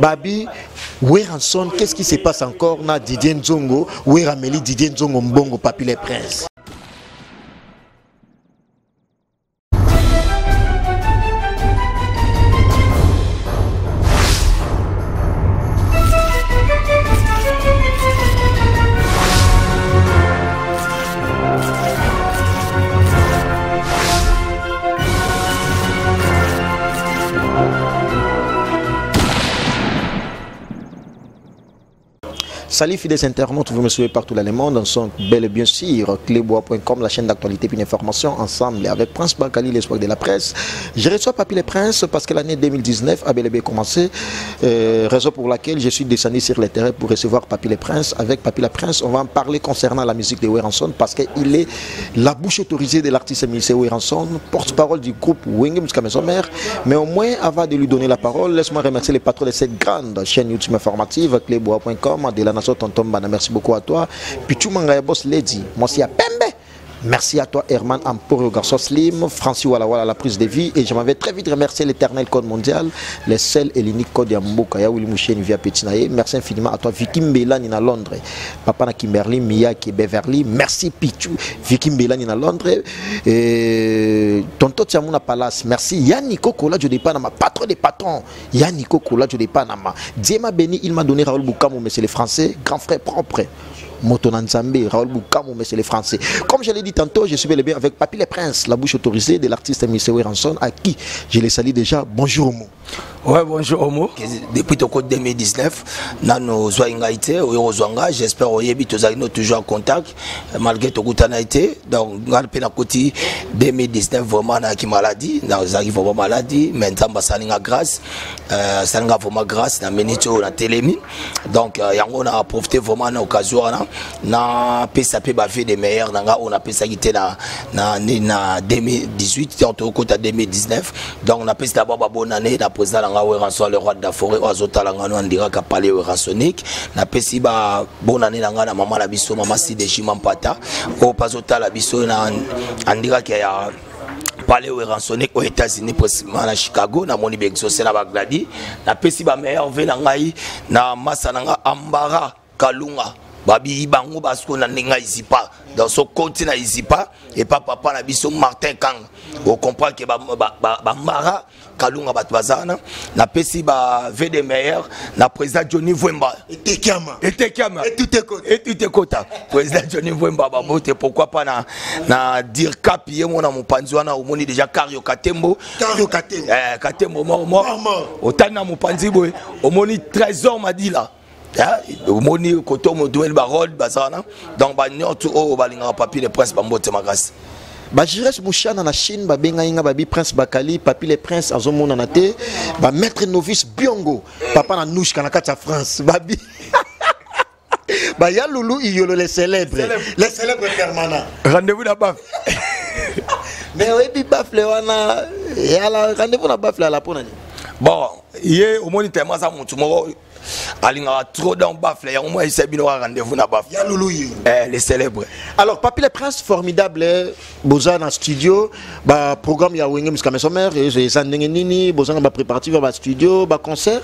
Babi, Weranson, qu'est-ce qui se passe encore na Didier Nzongo, Werameli Didier Nzongo Mbongo, Papi les Princes? Salut fidèles internautes, vous me suivez partout dans le monde, nous sommes bel et bien sûr clébois.com, la chaîne d'actualité et d'information ensemble avec Prince Bakali, l'espoir de la presse. Je reçois Papi les Princes parce que l'année 2019 a bel et bien commencé, raison pour laquelle je suis descendu sur le terrain pour recevoir Papi les Princes. Avec Papi les Princes, on va en parler concernant la musique de Weranson parce qu'il est la bouche autorisée de l'artiste Mr Weranson, porte-parole du groupe Wenge Musika Maison Mère. Mais au moins, avant de lui donner la parole, laisse-moi remercier les patrons de cette grande chaîne YouTube informative, clébois.com, de la nation Tonton Bana. Merci beaucoup à toi. Pichou Mangaya Boss Lady, moi c'est à Pembe. Merci à toi Herman Amporo Garçon Slim, Francis Walla la prise de vie. Et je m'avais très vite remercier l'éternel code mondial, le seul et l'unique code Yamboka, Yaouli Mouchen via Petinaye. Merci infiniment à toi Vicky Mbelani à Londres, Papa na Kimberly, Mia qui est Beverly. Merci Pichou, Vicky Mbelani à Londres, Tonto Tiamouna Palace. Merci Yannick Kola, je pas ma patron des patrons. Yannick Kola, je pas ma. Diema Beni, il m'a donné Raoul Boukamou, mais c'est les Français, grand frère propre. Motonanzambe, Raoul Boukamou, mais c'est les Français. Comme je l'ai dit tantôt, je suis bel et bien avec Papi les Princes, la bouche autorisée de l'artiste Mr Weranson, à qui je les salue déjà. Bonjour Omo. Ouais, bonjour Omo. Depuis le code 2019, nous avons été j'espère que nous toujours en contact, malgré tout le temps été. Donc, nous avons été 2019 vraiment qui maladie, nous avons vraiment maladie, maintenant nous avons grâce, nous avons vraiment grâce, nous avons la télémie. Donc, on a profité vraiment de l'occasion, on a fait des meilleurs, on a fait ça qui était en 2018, en tout cas 2019. Donc, on a fait d'abord bonne année, la présidente Weranson le roi de la forêt ozotalangano andira ka parler Weransonique na pesi ba bonne année nanga na maman la biso maman si de Chimampata o pazotala biso na andira ka ya parler Weransonique aux États-Unis précisément à Chicago na moni bexosé na Bagdadi na pesi ba meilleur ve na ngai na masananga Ambara Kalunga babi bango basko na ninga isipa dans son côté na isipa et papa na biso Martin Kang on comprend que ba Mara Kalunga batwazana na pesi ba VD meilleur na président Johnny Vwemba et Tekama et tout est kota président Johnny Vwemba ba bote pourquoi pas na dire capier mon mopanzi wana omoni déjà Kario Katembo Katembo mort otana mopanzi boy omoni trésor madila moni koto mo douel barol bazana donc ba nyoto o balinga Papi les Princes bambote makasi ba Jires Mouchana na Chine ba benga inga babi Prince Bakali Papi les Princes azomona na te ba maître novice Biongo papa na nouche kana kata France babi ba ya Loulou Iyolo les célèbres permanents rendez-vous na baf mais oui bi baf le wana ya la rendez-vous na baf la pona bon yé au moni tellement ça mutu mo alinga trop dans bafle ya moi c'est bino rendez-vous na baf ya Loulou les célèbres. Alors Papi les Princes formidable bozana studio ba programme ya Wenge Musika Maison Mère et zandenge nini bozana ba préparatif ba studio ba concert.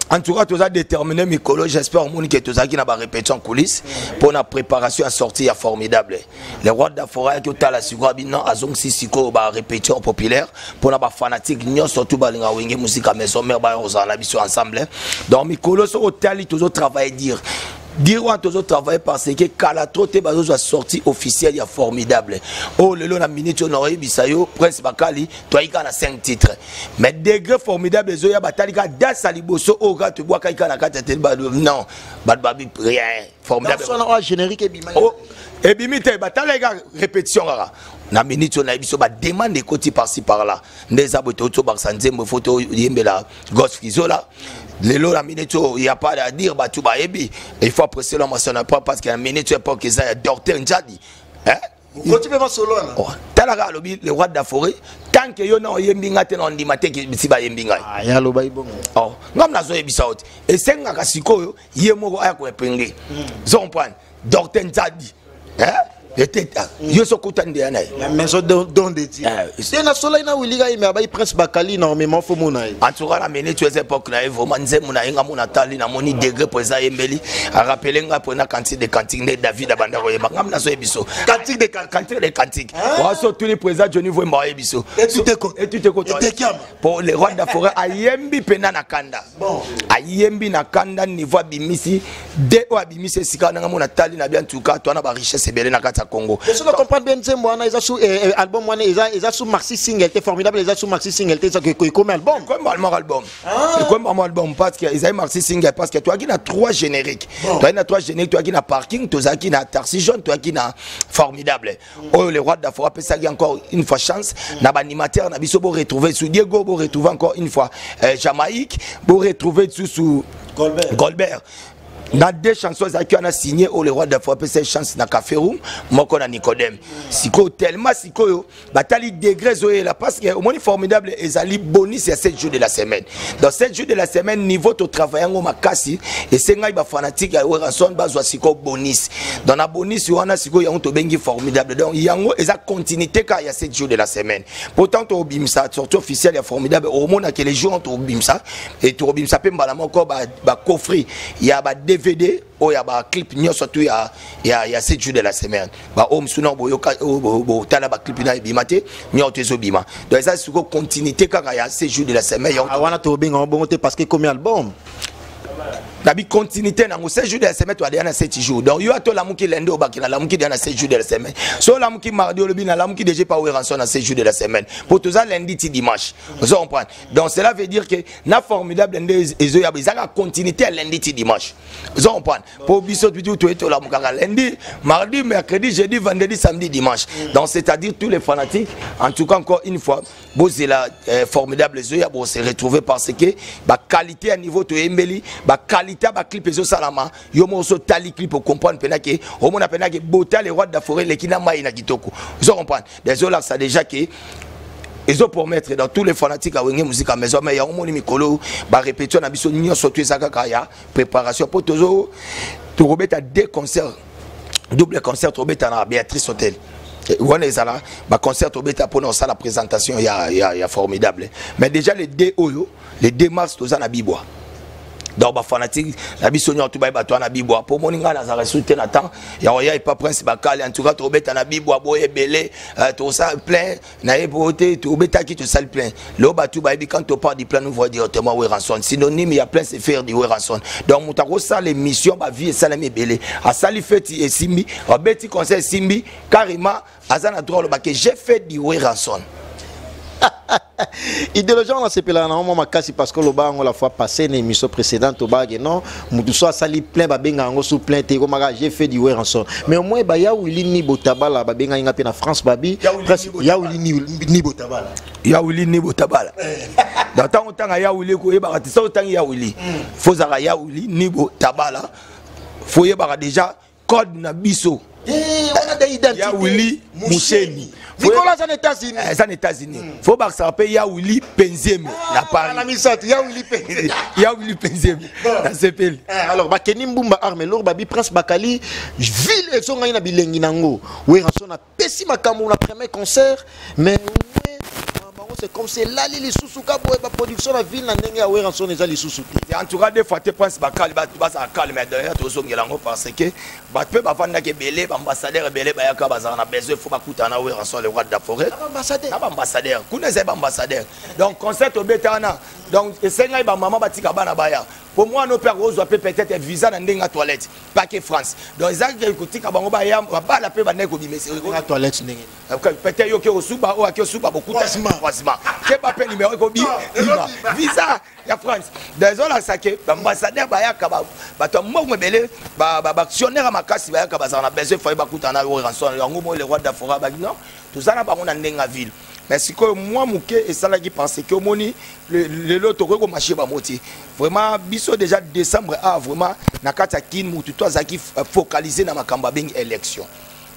En tout cas, tu as déterminé Mikolo, j'espère que tu as qui n'a pas répété en coulisses pour la préparation à sortir formidable. Les rois de la forêt qui ont la Sigurabina, Azong Sisiko, ba répétition populaire pour la fanatique, surtout Balinga Wenge Musika Maison Mère, on a l'habitude ensemble. Donc Mikolo, sur l'hôtel, ils ont travaillé dire. Dire à tous autres travail parce que Kalato te bazo a sorti officiel il y a formidable. Oh le long la minute on aurait bisayo Prince Bakali toi il a 5 titres. Mais degré formidable zo ya batali ka da saliboso o ga tu bois ka na kata tel non bad babi rien formidable. Dans son générique et bima. Oh et bimi te batali ga répétition là. Na minute on a biso ba demande côté par-ci par-là. Ndeza boto to baksanze mo photo yembela gosse fizola. Les lots la minute il y a pas à dire bah tu vas ebi il faut apprécier l'homme pas parce qu'il y a une minute pas que ça docteur Njadi hein continue pas solo là talaga lobi le roi de la forêt tant que yo na yembinga te na ndimate ki si ba yembinga ah ya lo bayi bon oh ngam na zo ebisa ot et senga kasiko yo ye moko aya ko epenge zo comprendre docteur Njadi hein yo so kutande yana la maison don de Dieu c'est na soleil na wiliga mais ba prince Bakali énormément fo mona en tout cas la mené tu es époque na vraiment nzemu na inga mona tali na moni degré président Yembeli a rappelé nga pour na quantité de cantique de David abanda ko yeba ngam na so ebiso cantique de cantique wa so tous les présidents Johnny Vwemba ebiso et tu te comptes pour les rois de la forêt ayembi pena na kanda bon ayembi na kanda niveau bimisi de o bimisi sika na mona tali na bien tout cas toi na ba richesse belé na kata Congo. Je comprends bien nzembo na eza sous album wana eza sous maxi single était formidable eza sous maxi single était ça que comme album comme album parce que eza maxi single parce que toi qui na 3 génériques toi na 3 génériques toi qui na parking toi qui na taxi jaune toi qui na formidable oh les rois d'Afrique peut ça encore une fois chance na ba animateur na biso bo retrouver sous Diego bo retrouver encore une fois Jamaïque bo retrouver sous Goldberg. Dans 2 chansons qui ont signé au le roi de frapper ces chances na Café Room moko na Nicodème siko tellement siko batali degré zoé là parce que au moins formidable ezali bonus c'est 7 jours de la semaine dans 7 jours de la semaine niveau to travail ngo makasi et c'est ngai ba fanatique ya ranson bazwa siko bonus dans la bonus wana siko ya to bengi formidable donc yango eza continuité ka ya 7 jours de la semaine pourtant to bimsa surtout officiel ya formidable au moins que les jours to bimsa et to bimsa pe mbala moko ba coffre ya ba DVD ou ya ba clip nyo surtout ya 7 jours de la semaine ba om suna boyoka bo tala ba clip na bimate nyo tezo bima donc ça c'est continuité kaka ya 7 jours de la semaine wana to benga bongote parce que comme album la continuité na 7 jours de la semaine to na 7 jours donc yo ato la muki lundi au bakina la muki na 7 jours de la semaine so la muki mardi au bina la muki déjà pas au rançon na 7 jours de la semaine pour tout ça lundi ti dimanche vous comprenez donc cela veut dire que na formidable lundi ezo ya bizaka continuité à lundi ti dimanche vous comprenez pour biso tout to la muka lundi mardi mercredi jeudi vendredi samedi dimanche donc c'est-à-dire tous les fanatiques en tout cas encore une fois bon c'est la formidable ezo ya bon se retrouver parce que ba qualité à niveau to Yembeli ba qualité ba clip ezo salama yo mo so tali clip pour comprendre pena que au monde pena que bota les rois de la forêt les kina mai na kitoko vous comprenez désolé ça déjà que ils ont pour mettre dans tous les fanatiques à wenge musique à maison mais il y a au moins mikolo ba répétition na biso nyo so tu ezaka kaya préparation pour toujours to remettre à 2 concerts double concert robeta na Béatrice Hotel on est là ba concert robeta pour ça la présentation il y a formidable mais déjà les 2 oyo les 2 mars to za na Bibwa donc ba fanatique la biso nyoto ba to na Bibwa pour moninga na za soutenir na temps ya pas prince Bakali en tout cas to beta na Bibwa boye belé to ça plein na eboté to beta qui to sale plein le batu ba quand to part du plan nous voit directement we ranson synonyme il y a plein c'est faire du we ranson donc mutako ça l'émission ba vie ça la belé a sali fait et simbi a beti conseil simbi carrément azana droit le ba que j'ai fait du we ranson idéologie on a se pela na mama kasi parce que le bango la fois passée une émission précédente au bag non mutu so sali plein ba benga ngo sous plein te ko maka j'ai fait du rançon mais au moins ba ya wili ni botabala ba benga nga pe na France babi ya wili ni botabala ya wili ni botabala dans tant tanga ya wili ko e ba ti so tanga ya wili faut zara ya wili ni botabala faut e ba déjà code na biso on a des identités ya wili Moucheni Nicolas en États-Unis. En États-Unis. Faut pas que ça paye Yaouli Penzeme la Paris. La misate Yaouli Penzeme. Yaouli Penzeme. Dans ce pays. Alors Bakeni Mbumba Armelor Babi Prince Bakali ville et son na bilengi nango. Oui, on a pessi makamou na premier concert mais c'est comme c'est là les sous-souka pour la production la ville na ndenge ya weranson eza les sous-souti. En tout cas des fois te Prince Bakali ba ça calme d'ailleurs to zongelango parce que ba pe ba vanda ke belé ba ambassadeur belé ba yaka ba na besoin faut ba kutana weranson le roi de la forêt. Ba ambassadeur. Kuna za ba ambassadeur. Donc concert au betana. Donc esenga ba maman ba tika bana baya. Pour moi nos pères rose peut-être visa na ndenga toilette pas que France. Donc ça que kutika bango ba ya ba la pe ba neko bimesi na toilette ndenge. Peut-être yo ke osuba o ke osuba beaucoup croisement. Que pas pe numéro ko bi visa ya France. Désolé ça que ambassadeur ba ya ka ba to mo belé ba actionnaire makasi ba ya ka ba za na besoin faut ba kutana o rançon yango mo le roi d'Afrique ba non tout ça na ba na ndenga ville. Mais si moi mouké et ça là qui pense que moni le lot ko marché ba moti vraiment biso déjà décembre a vraiment na kata kin mutu to zaki focaliser na makamba bing élection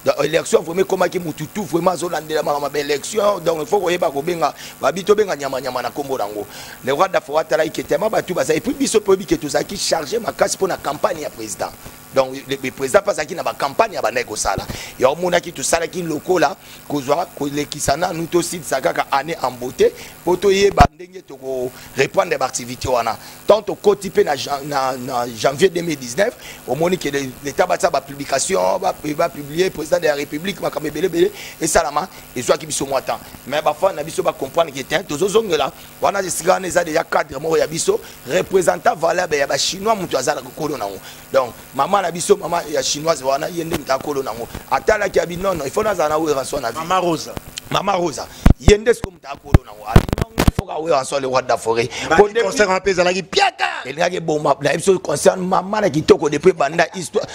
donc élection vraiment comment ki mutu tout vraiment zolandela ma élection donc il faut ko yeba ko benga ba bito benga nyama na kombo nango le roi d'Afrique tala ki tellement batu ba ça et puis biso po bi que tout zaki charger makasi pour la campagne ya président donc le président passe qui na ba campagne ya bana ko sala ya omona ki tout sala ki lokola kozwa ko lekisana nous aussi sakaka année en beauté poto ye bandenge to ko reprendre des activités wana tant au côté na janvier 2019 omoni que l'état ba sa publication va publier président de la république makambe belé et salama et soit qui biso moi temps mais ba fa na biso ba comprendre que t'es tozozongela wana esika na za déjà cadre mo ya biso représentant valable ya ba chinois mutu azala ko na donc maman na biso maman ya chinoise wana yende mtakolo nango atala ki abi non il faut na zana we ranso na mama rosa yende sko mtakolo nango abi non il faut ka we ranso le roi de la forêt pour des concert en pesa la ki piaka il y a bon la émission concerne maman na kitoko depuis banda histoire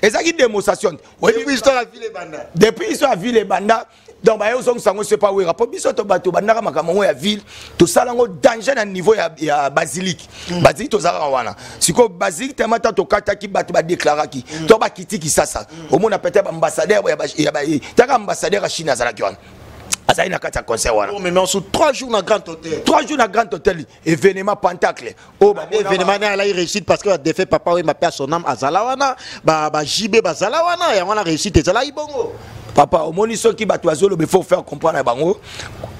ezaki démonstration depuis histoire à ville banda depuis histoire à ville banda donc ba yo sango c'est pas we rapport biso to bato bandaka makambo ya ville to salango danger na niveau ya basilique basilique to zaka wana siko basilique tellement to kata ki bato ba déclarer ki to ba kitiki sasa au monde peut-être ambassadeur ya taka ambassadeur à Chine azala ki wana azali na kata concert wana mais on sous 3 jours na grand hôtel 3 jours na grand hôtel événement pentacle oh ba événement na la réussite parce que défait papa oui ma père son âme azala wana ba JB bazala wana ya wana réussite ezala ibongo papa au moni soki bato azolo be faut faire comprendre bango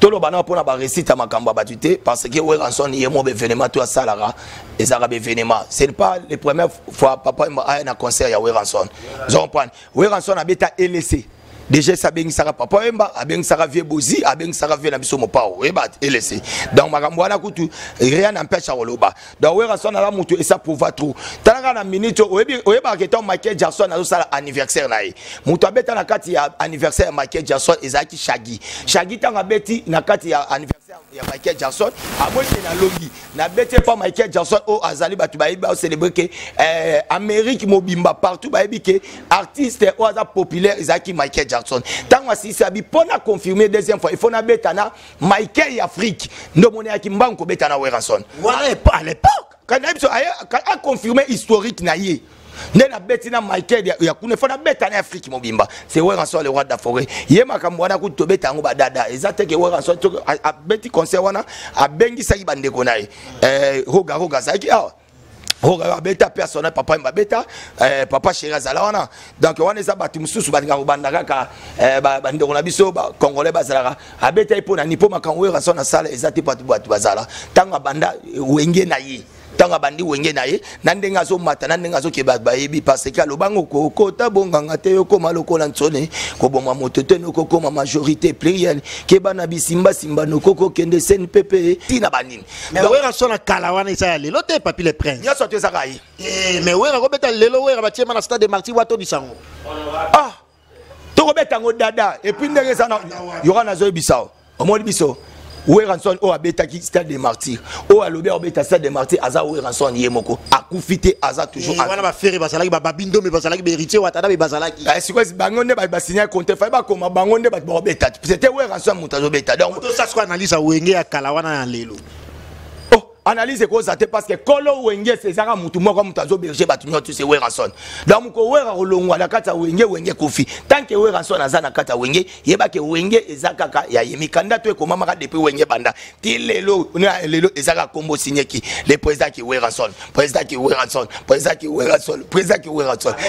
tolo bana pona ba récite makamba batute parce que we ranson yemo be événement to salara ezara be événement c'est pas les premières fois papa a un concert ya we ranson vous comprenez we ranson abeta LC déjà ça bengi sara papa emba abengi sara vie bozi abengi sara vie na biso mopao eba LC donc makambo wana kutu rien n'empêche à roloba donc we ranson na mutu et ça prouve trop talanga na minute oyeba que ton Michael Jackson na sala anniversaire na ye mutu abeta na kati ya anniversaire ya Michael Jackson ezaki Shaggy tanga beti na kati ya anniversaire ya Michael Jackson amoni na longi na beti pas Michael Jackson o azali batu ba iba célébrer que Amérique mobimba partout ba ibike artiste o aza populaire ezaki Michael Jackson tant si sabi pona confirmer deuxième fois il faut na betana Michael Afrique ndo mona ki mbanko betana Weranson voilà pas à l'époque quand a confirmé historique na ye ne na betina Michael ya kuna fona betana Afrique mobimba c'est Weranson le roi de la forêt ye makambo wana ku to betango badada ezate ke Weranson a beti concert wana a bengi sa ibandeko naye roga saki Roga beta personnel papa mbabeta papa chéri azalawana donc wana eza batu mususu balinga kobandaka ka bandeko na biso ba congolais bazalaka abeta ipona nipo makango rason na sala ezati patu batu bazala tanga banda wenge na ye tanga bandi wenge na ye nandenga zo mata nandenga zo ke bayebi parce que lobango ko tabonganga te yo koma lokola ntsone ko bomwa motote no ko koma majorité plurielle ke bana bisimba simba no koko kende sen pepe tina banini mais wera sona kala wana isa lelo te papi le prince ya sote zakai mais wera ko beta lelo wera batie mana stade de Martyrs wato disango ah to ko beta ngo dada et puis ndenge sana yora na zo bisao omoni biso Weranson o abeta ki stade de Martyrs o alobe obeta stade de Martyrs aza Weranson yemoko akufite aza toujours wana ba fere bazalaki ba babindo me bazalaki be héritier watana be bazalaki si quoi bangonde ba signer compte fa ba koma bangonde ba obeta c'était Weranson mutazo beta donc to ça soit analyse wenge ya kala wana na lelo analyse ko zate parce que kolo wenge sezaka mutu moko mutazo berger batu nyoto c'est Weranson donc ko wera rolongwa na kata wenge kofi tant que Weranson azana kata wenge yeba ke wenge ezaka ya yemikanda to ko mama ka depuis wenge banda ti lelo ezaka kombo signé ki le président qui Weranson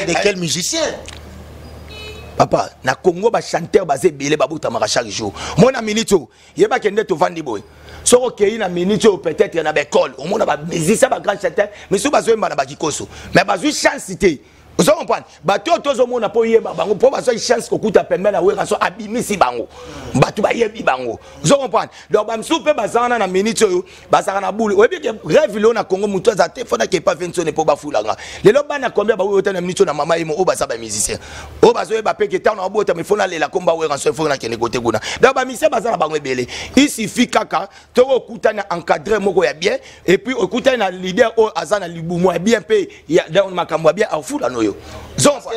de quel musicien papa na Congo ba chanteur basé belé babuta maka chaque jour mona minito yeba ke ndeto vandi boy soko kei na minute peut-être na l'école au monde ba musicien ba grand chanteur mais sou bazo mba na ba kikoso mais bazo chance cité vous comprenez bato tozo mona po yeba bango po bazo chance ko kuta pembe na Weranson abimisi bango bato ba yebi bango vous comprenez donc ba msupe bazana na minute yo bazaka na boule oyebi ke rêve lo na Congo muto za te fona ke pas vention ne po ba fulanga lelo bana combien ba wota na minute na mama yimo o ba ba musicien o bazo yeba pe ke ta na bota me fona lela komba Weranson fona ke ne côté guna donc ba musicien bazana bango ebele il suffit kaka to okuta na encadrer moko ya bien et puis okuta na leader o azana libumu ya bien pe ya dans makambo bien afula no yo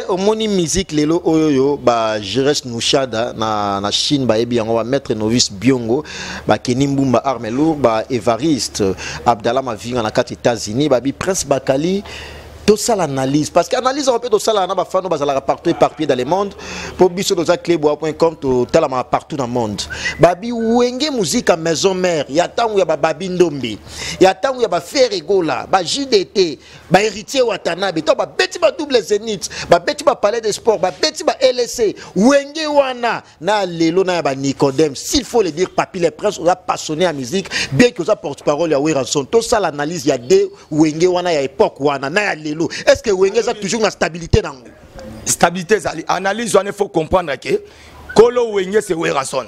au moni musique lelo oyo ba Jires Nushada na Chine ba ebi yango ba maître novice Biongo ba Kenimbumba Armelo ba Evariste Abdallah Mavinga na kati États-Unis ba bi Prince Bakali tout ça l'analyse parce qu'analyse on peut tout ça là na fano bazala partout éparpillé dans le monde pour biso doza clebois.com tout talama partout dans le monde babi wenge musique à maison mère ya tangu ya babi ndombi ya tangu ya ba Ferregola ba JDT ba héritier Watanabe to ba beti ba double zénith ba beti ba palais des sports ba beti ba LSC wenge wana na lelo na ba Nicodème s'il faut le dire papi les princes on a passionné à musique bien que ça porte-parole ya Weranson tout ça l'analyse il y a des wenge wana ya époque wana na ya lelo est-ce que wenge ça toujours la stabilité dans stabilité ça analyse on il faut comprendre que kolo wenge c'est Weranson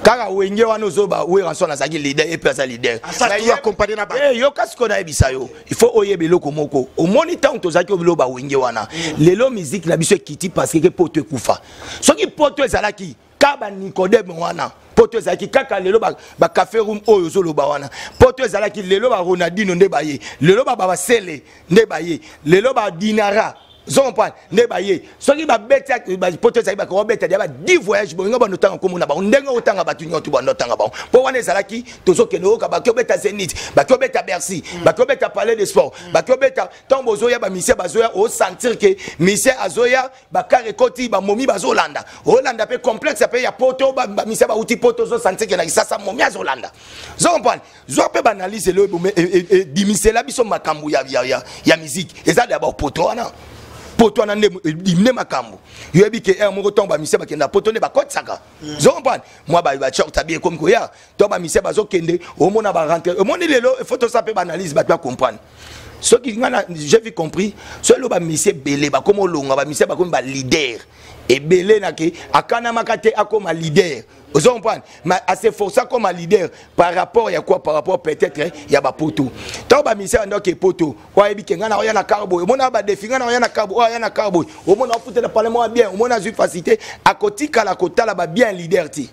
car wenge wana zoba Weranson azaki leader et puis leader ça tu accompagner na ba yo kasi ko na ebisa yo il faut oyebelo komoko au moniteur on tozaki obilo ba wenge wana lelo musique na biso kiti parce que poto ekufa soki poto ezalaki kaba Nicodème wana poto ezalaki kaka lelo ba café room oyo zoloba wana poto ezalaki lelo ba Ronaldinho nde baye lelo ba Sele nde baye lelo ba Dinara zompa nde baye soki ba beta ba poto ezalaki ba ko beta ya ba 10 voyages bongo ba notanga komona ba ndenga otanga batu nyoto ba notanga ba po wana ezalaki tozokende oka ba ko beta Zénith ba ko beta Bercy ba ko beta Palais des Sports ba ko beta tombo zoya ba mission bazoya au sentir que mission azoya ba kare koti ba momi bazolanda Holanda pe complexe pe ya poto ba mission ba uti poto zo sentir que na sasa momi azolanda zompa zo pe banaliser le dimisela biso makambu ya musique eza d'abord poto wana poto na ndemne makambo yebi ke moko tomba mise bakenda poto ne bakotsaka zompane moi ba chorta bien comme ko ya to ba mise bazokende omona ba rentrer omoni lelo photo ça peut analyse ba tu comprendre ce qui j'ai vu compris solo ba mise belé ba comme longa ba mise ba comme ba leader et belé na ke akana makate akoma leader vous comprenez mais assez forçé comme un leader par rapport à quoi par rapport peut-être il y a ba poto tant ba mission donc poto wa ebi kenga na na carbo mon ba définir na na carbo ya na carbo au mon foutre le parlement bien au mon a facilité à côté kala kota la ba bien leader ti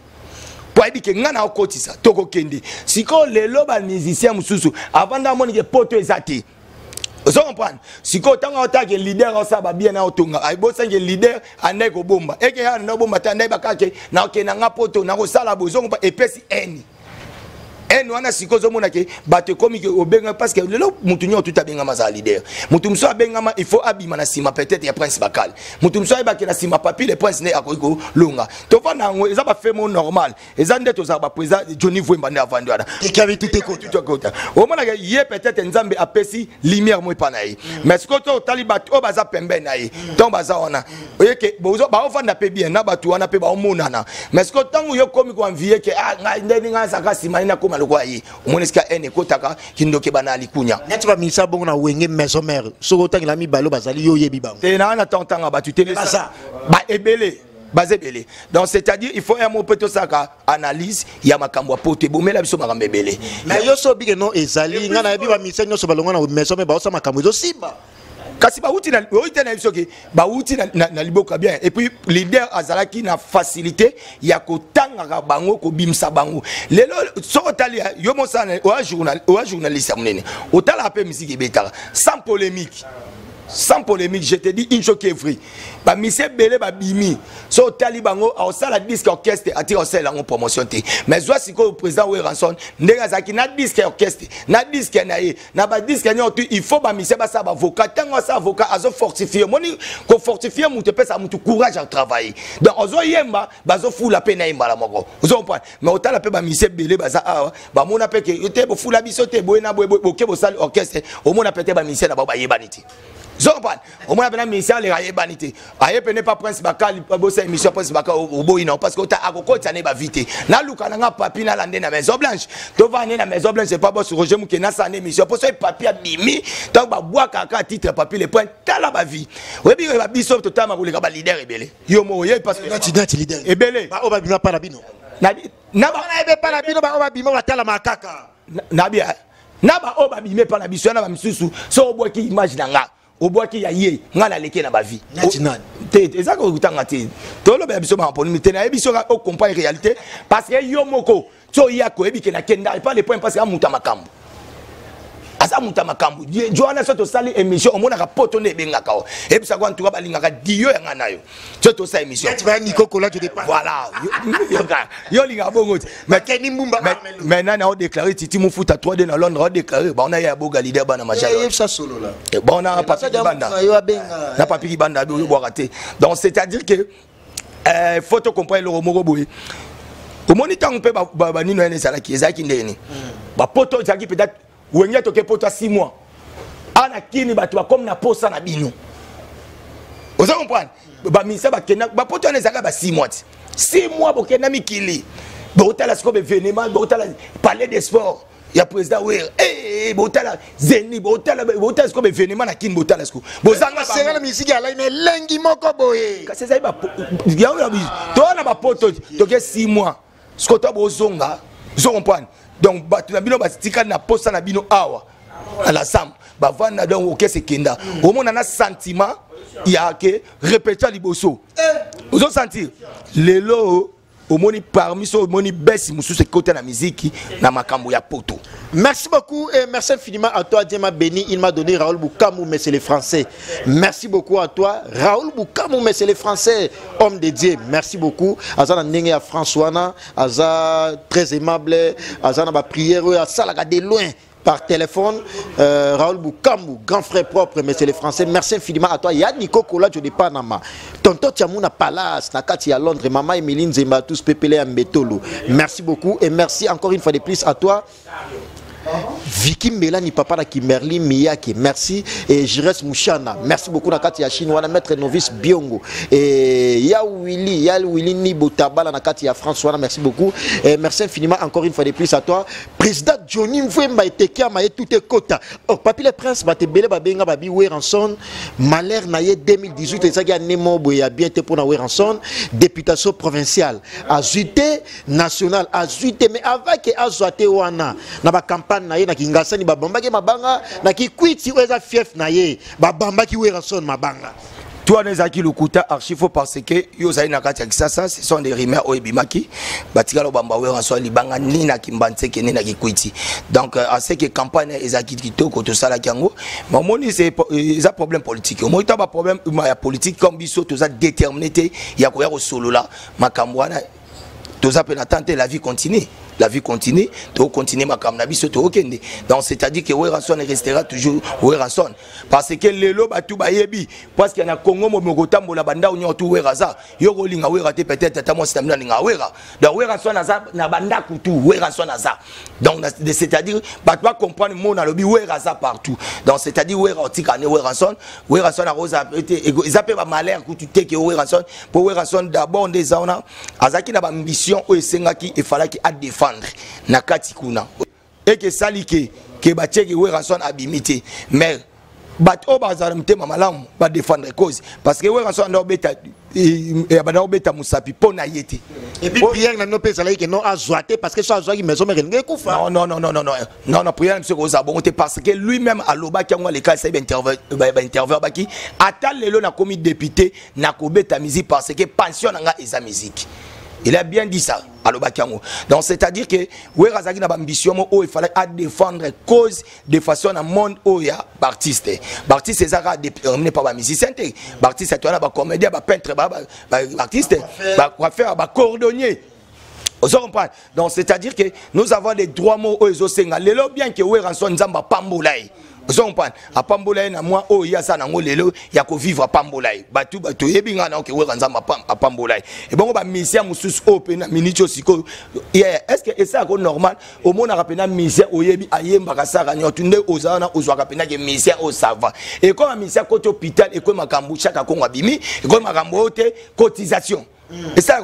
pour ebi kenga na okoti ça toko kende siko lelo ba musicien mususu avant d'amoni ke poto ezati. Vous comprenez? Si vous avez un leader, vous avez bien autonga. Un leader, un bomba. Et que un bomba, un bakake, na ke na poto, na sala bozo, et puis si et nous, on a si cause au monde qui batte comme au benga parce que le moutonnier tout a benga ma leader. Moutoumso a benga il faut abîmer na sima peut-être ya prince bakal. Moutoumso a bakela sima papi le prince ne akoko longa. To va na ngo eza ba fait mon normal. Eza ndeto za ba président Johnny Vwemba ne avando ana. Et qui avait tout écouté. Au monde que yé peut-être nzambe apesi lumière moi panayi. Mais ce que to talibat o baza pembe na yi. Ton baza ona. Oye ke bozo ba ovanda pe bien na batu wana pe ba omonana. Mais ce que tangu yo komi ko envier ke ndeni nga saka sima ina koma lokoyi omoneska ene kotaka kindoke bana likunya neti ba misa bongo na wenge maison mère soko tangela mi balo bazali yo yebi ba te na tantanga ba tu tele ça ba ebele bazebele donc c'est-à-dire il faut un mot peut saka analyse ya makambo pote bomela biso makambo ebele mais yo so bige no ezali ngana yebi ba misa nyoso balonga na maison mère ba osa makambo zo simba kasi ba uti na bisoki ba uti na liboka bien et puis leader azalaki na facilité ya kotanga bango ko bimsa bango lelo sokotali yo mosana o journaliste munene otala pe musique betara sans polémique je te dis une chose qui est vraie ba mise belé ba bimi so tali bango au sala disque orchestre ati au sala en promotion té mais zo siko président Weranson ndega zaki na disque orchestre na disque na ba disque il faut ba mise ba sa ba avocat tango sa avocat azo fortifier moni ko fortifier mutu pesa mutu courage à travailler donc ozo yemba bazo fula pe na yemba la moko ozo comprendre mais otala pe ba mise belé ba za ba mona pe ke yote bo fula bisote boy na boy ke bo sala orchestre au mona pe te ba mise na ba yebaniti Zompan, au moins la mission les railler banité. Aye pene pas prince bakal bossa émission prince bakal au boino parce que ta akoko tane ba vite. Na luka na papi na lande na maison blanche. To va na maison blanche c'est pas boss Roger Mouke na sa émission pour ça papi a bimi donc ba bois kaka titre papi les points tala ba vie. Oui bi ba biso to tama ko le ba leader ebele. Yo mo ye parce que tu leader ebele. Ba o ba bima para bino. Na ba na ebe para bino ba o ba bima ba tala makaka. Na bia. Na ba o ba bime para biso na ba misusu so o bois ki image na nga. Au bois qui y a yé, ngana leke na ba vie. Te ezako utanga te. Tolo ba biso ma poni te na biso o comprendre réalité parce que yo moko so ya ko ebi ke na kenda pas les points parce que amuta makambo. aza muta makambu joana soto sali émission omona ka poto ne bengaka o et puis ça quoi en tout cas balingaka dio yanga nayo soto sa émission tu vas Nico Kola tu départ voilà yo linga bongo mais nana on déclaré Titi Mufuta 3D dans Londres on déclaré ba on a ya boga leader bana majalo ça solo là et bon on a papi banda na papi banda do bo raté donc c'est à dire que photo comprendre le romoro boy au moniteur on peut ba nino ene sala ki ezaki ndeni ba poto ezaki peut-être wenya toke poto 6 mois ana kini ba to comme na posa na bino vous comprenez ba misa ba kena ba poto ene sala ba 6 mois 6 mois bo kena mikili bo tala sko be événement bo tala parler des sports ya président wer bo tala zeni bo tala sko be événement na kini bo tala sko bo zanga c'est la musique ala ine lengi moko boye ka c'est ça ba ya to na ba poto toke 6 mois sko to bo zonga vous comprenez donc batu na bino batika na posa na bino awa à la sam ba vanda donc OK c'est kenda au monde na sentiment il y a que répéter liboso vous sentir lelo au moni parmi so moni besi musu ce côté la musique na makambo ya poto. Merci beaucoup et merci infiniment à toi Dieu m'a béni, il m'a donné Raoul Boukamou mais c'est les Français. Merci beaucoup à toi Raoul Boukamou mais c'est les Français, homme de Dieu. Merci beaucoup. Azana ndenge ya François aza très aimable, azana ba prière à salaga de loin par téléphone. Raoul Boukamou, grand frère propre, mais c'est les Français. Merci infiniment à toi. Il y a Nico Kola, je dis pas Nama. Tonton Tiamouna Palace, Nakati à Londres, Maman Emeline Zemba, tous Pépélé à Mbetolo. Merci beaucoup et merci encore une fois de plus à toi. Vicky Melani papa na Kimberly Miyake merci et Jires Mouchana merci beaucoup nakati ya chinois na maître novice Biongo et ya Willy ni Botabala nakati ya François merci beaucoup et merci infiniment encore une fois de plus à toi président Johnny Mvemba eteke ma tout est kota oh papi le prince ba te belé ba benga ba bi Weranson malheur na ye 2018 ezaki anemo boya bien te pour na Weranson députation provinciale azuité national azuité mais avec azoate wana na ba campagne na ye na kingasani babambaki mabanga na kikwiti oza fief na ye babambaki Weranson mabanga toi nezaki lukuta archive parce que yo zali na kati ya kisasa ce sont des rumeurs oyebimaki batika lo bamba Weranson libanga ni na kimbanse kene na kikwiti donc à ce que campagne ezaki kitoko to sala kango mamoni c'est ça problème politique moi ta ba problème ya politique comme biso to za déterminé ya ko ya ko solo la makambo wana to za pe na tenter la vie continue. La vie continue, tu continues ma cannabis, tu okende. Donc c'est-à-dire que Weranson restera toujours Weranson. Parce que les lots batu bayebi, parce qu'il y a Congo mogotambo la banda ou tout Weraza, yo linga werate peut-être tamo stamina linga wera. Donc Weranson aza na banda kutu Weranson aza. Donc c'est-à-dire batu va comprendre mon alobi Weraza partout. Donc c'est-à-dire Weratika ne Weranson a rosa ils appellent ba malheur kutu te que Weranson pour Weranson d'abord des zona azaki na ba ambition o esengaki e falaki a défendre nakati kuna et que salike que bacheki Weranson abimité mais bat o bazala mtema malamu ba défendre cause parce que Weranson ndo beta et ba beta musapi pona yete et puis prière na no pesa like non azoate parce que ça azoaki maison mais ngé kufa non prière monsieur koza bon parce que lui-même aloba ki ngwa le cas c'est interview baki atal lelo na commis député na ko beta musique parce que pension nga eza musique. Il a bien dit ça, donc c'est-à-dire que Werazaki n'a pas ambition, il fallait défendre cause de façon à monde où il y a artiste. Artiste c'est ça n'est pas musicien, artiste c'est un comédien, peintre, artiste, faire cordonnier. Vous comprenez? Donc c'est-à-dire que nous avons des droits mots aux Osenga. Les lots bien que Weranson Zamba Pamboulaye. Vous comprenez? À Pamboulaye na moi oh ya ça nango lelo ya ko vivre à Pamboulaye. Batu yebinga na ke Weranson à Pamboulaye. Et bon ba mission musus open minicho siko. Est-ce que ça est normal? Au monde rapena mission oyebi ayemba kasara nyotunde ozana ozwa kapena ke mission o sava. Et comme mission côté hôpital et comme makambu chaka ko ngabimi et comme makambu ote cotisation. Et ça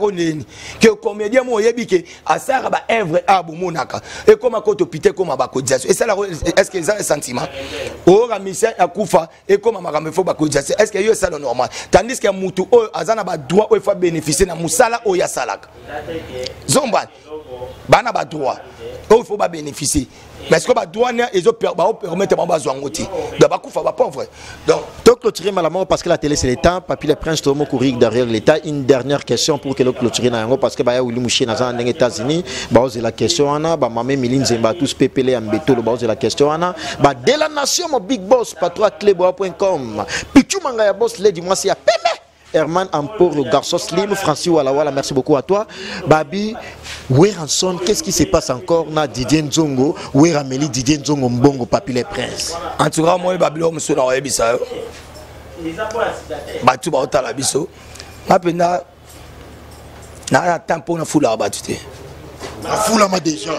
que comédien mo yebi que à ça ba œuvre abu monaka et comme à côté hôpital comme ba cotisation et ça est-ce que ça un sentiment o ramisia akufa et comme makambe fo ba cotisation est-ce que yo ça le normal tandis que mutu o azana ba droit o fa bénéficier na musala o ya salaka zomba bana ba droit o faut ba bénéficier mais est-ce que ba douane ils ont permettre ba zwangoти donc ba kufa ba pauvre donc clôturer malamment parce que la télé c'est l'État papi les princes Tomo courir derrière l'État une dernière question pour que le clôturer na yango parce que ba ya Willy Mouché na les États-Unis ba oser la question ana ba mamé Miline Zemba tous pepele ambeto ba oser la question ana ba de la nation mon big boss patron clebois.com pichu manga ya boss le dis-moi si ya pele Herman Ampor, le garçon slim, Francis Walla, merci beaucoup à toi. Babi, Weranson, qu'est-ce qui se passe encore na Didier Nzongo, Werameli Didier Nzongo Mbongo, Papi les Princes. En tout cas, moi, Babylone, monsieur, on a eu ça. Batu ba otala biso. Mapenda, na tempo na foula batute. La foule a déjà.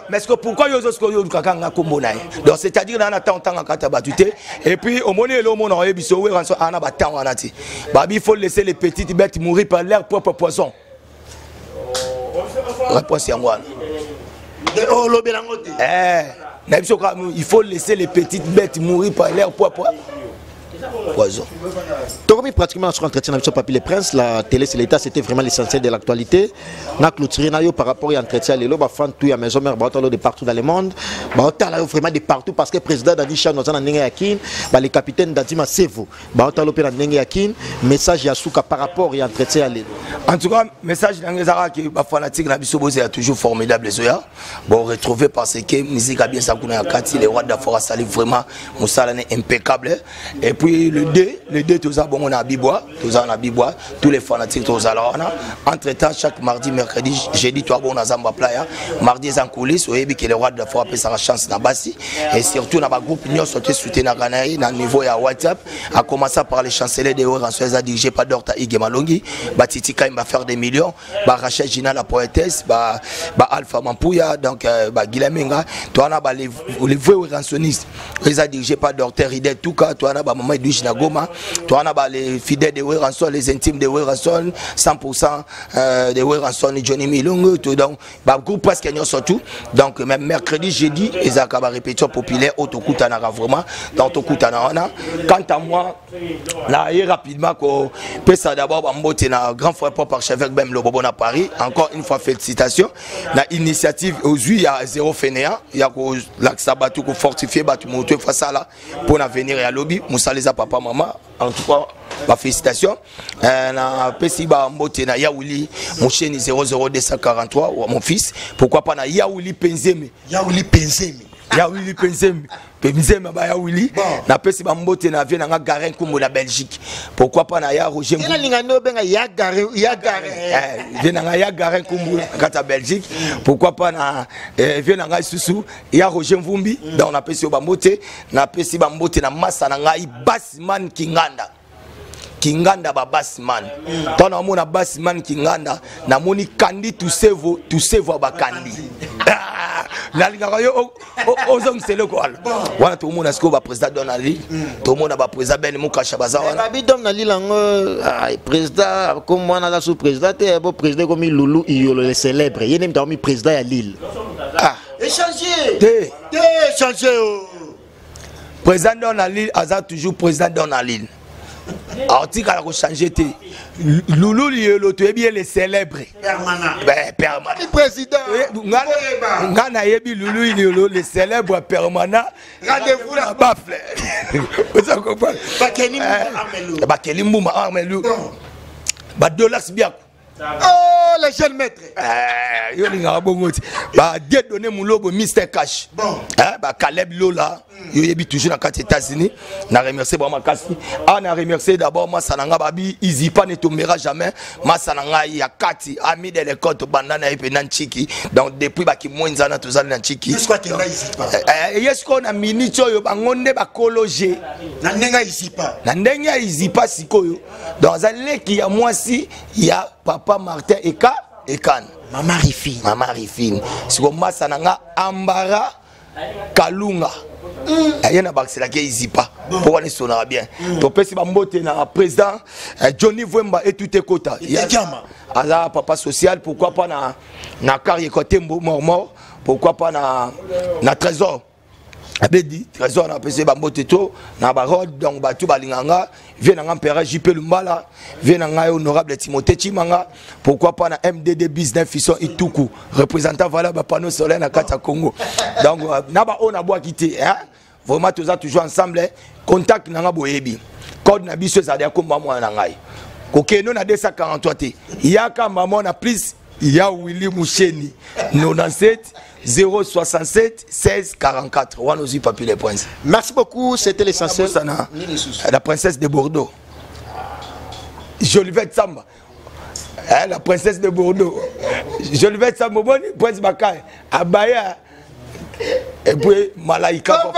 Mais est-ce que pourquoi ils ont kakanga kombona? Donc c'est-à-dire na temps tant kata batute et puis au moment le monde a biso we ranso ana batang anati. Babi il faut laisser les petites bêtes mourir par leur propre poison. Réponse yango. Il faut laisser les petites bêtes mourir par leur propre poison. Tokomi pratiquement sur entretien avec Papi les Princes, la télé c'est l'État, c'était vraiment l'essentiel de l'actualité. Na clôturé na yo par rapport à entretien les lo ba fan tout ya maison mère ba de partout dans le monde. Ba otala vraiment de partout parce que président Dadi Chan nozana ndenge yakin, ba les capitaines Dadima Sevo, ba otala pe na ndenge yakin, message ya suka par rapport à entretien les. En tout cas, message d'Angezara qui ba fanatique na biso boze est toujours formidable zoya. Bon retrouver parce que musique a bien ça kuna kati les rois d'Afrique sali vraiment musala impeccable et puis le 2 tous bon on a bibois tous les fanatiques tous alors entre temps chaque mardi mercredi jeudi toi bon on a Zamba Playa mardi en coulisses au que les rois de la foi peut sa chance na basi et surtout na ba groupe nyos sauté soutenir Ganaï na niveau ya WhatsApp à commencer par les chanceliers de Orange dirigé par Dr Ige Malongi Batiti Kaim va faire des millions ba Rachel Gina la poétesse ba Alpha Mampuya donc ba Guilamenga toi on a les vrais rançonnistes ils a dirigé par Dr Ide Touka toi on a ba maman Douche na Goma toi on a les fidèles de Weranson les intimes de Weranson 100% de Weranson Johnny Milongo tout donc ba groupe presque nyos surtout donc même mercredi jeudi ils a ba répétition populaire autokutana vraiment dans autokutana on a quant à moi là hier rapidement ko pesa d'abord ba mbote na grand frère pop archevêque Bem Lobobo na Paris encore une fois félicitations la initiative aujourd'hui il y a zéro fainéant il y a ko l'axabatu ko fortifier batu moto face à là pour l'avenir et à lobby Moussa les papa maman en tout cas bah félicitations na pesi ba mbote na Yaouli mon chien 00243 mon fils pourquoi pas na Yaouli Penzeme Penzeme ba Yaouli na pesi ba mbote na vie na Garin Kumbo na Belgique pourquoi pas na ya Roger Mbou na no benga ya Garin vie na ya Garin Kumbo kata Belgique pourquoi pas na vie na Susu ya Roger Mvumbi donc na pesi ba mbote na massa na ngai Basman Kinganda ba Basman tona mona Basman Kinganda na moni kandi to save ba kandi la linga yo ozong selo ko ala wana to mona sko ba président Donali to mona ba président Ben Mukasha bazawana ba bidom na lilango président comme moi na sous président te bo président comme Loulou Iyolo le célèbre yene mtami président ya Lille échanger président Donali aza toujours président Donali article à changer te Loulou Liolo tu es bien le célèbre permanent président ngana yebi Loulou Liolo le célèbre permanent rendez-vous la bafle vous comprenez Bakeli Mbouma Armelu ba Dolax Biakou oh les jeunes maîtres yo linga bongoti ba Dieu donner mon logo Mr Cash ba Caleb Lola yo yebi toujours dans les États-Unis na remercier vraiment Kasi na remercier d'abord Masananga babi Izipa ne tombera jamais Masananga ya Kati ami de l'école to bandana et Nanchiki donc depuis ba ki mwenza to zali Nanchiki yesko na minute yo bangonde ba kologer na ndenga Izipa sikoyo dans un qui ya mwasi ya papa Martin Ekan Maman Rifine si ko Masananga Ambara Kalunga ayena baxela ke Izipa pour on sonara bien to pesi ba mbote na président Johnny Vwemba et tout ekota ala papa social pourquoi pas na carrière côté mort pourquoi pas na trésor Abedi, trésor na PC Bamboteto, na Barod, donc Batu Balinganga, vient en Père JP Lumbala, vient en honorable Timothée Chimanga, pourquoi pas na MDD Business Fisson Ituku, représentant valable panneau solaire na Kata Congo. Donc, naba on a bois quitté, hein? Vraiment, tous ça toujours ensemble, contact nanga boyebi, code na biso za dia komba mwa na ngai. Kokeno na 243 te. Yaka maman na plus, ya Willy Moucheni, 97 067 16 44. On aussi papier les points. Merci beaucoup, c'était l'essentiel. La princesse de Bordeaux. Jolivette Samba. La princesse de Bordeaux. Jolivette Samba, Prince Bakay. Abaya. Et puis Malaïka.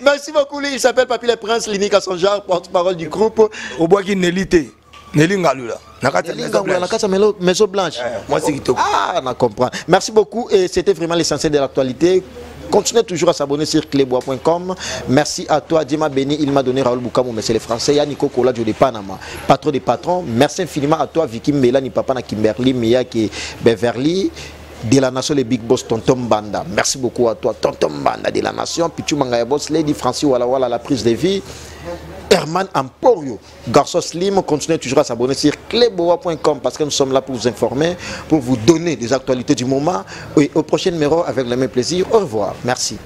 Merci beaucoup, il s'appelle Papy le Prince, l'unique à son genre, porte-parole du groupe. Au bois qui Nélité. Nélingalula. Maison Blanche. Moi, c'est qui. Ah, on comprend. Merci beaucoup et c'était vraiment l'essentiel de l'actualité. Continuez toujours à s'abonner sur clébois.com. Merci à toi, Dima Beni. Il m'a donné Raoul Boukamou, mais c'est les Français. Yannico Kola de Panama, patron des patrons. Merci infiniment à toi, Vicky Mélanie, papa na Kimberly, Mia qui est Beverly. De la nation, les big boss Tonton Banda. Merci beaucoup à toi, Tonton Banda de la nation. Pichu Mangaya Boss, Lady Francis Walla Walla, la prise de vie. Herman Emporio, Garçon Slim, continuez toujours à s'abonner sur clébois.com parce que nous sommes là pour vous informer, pour vous donner des actualités du moment. Et au prochain numéro, avec le même plaisir. Au revoir. Merci.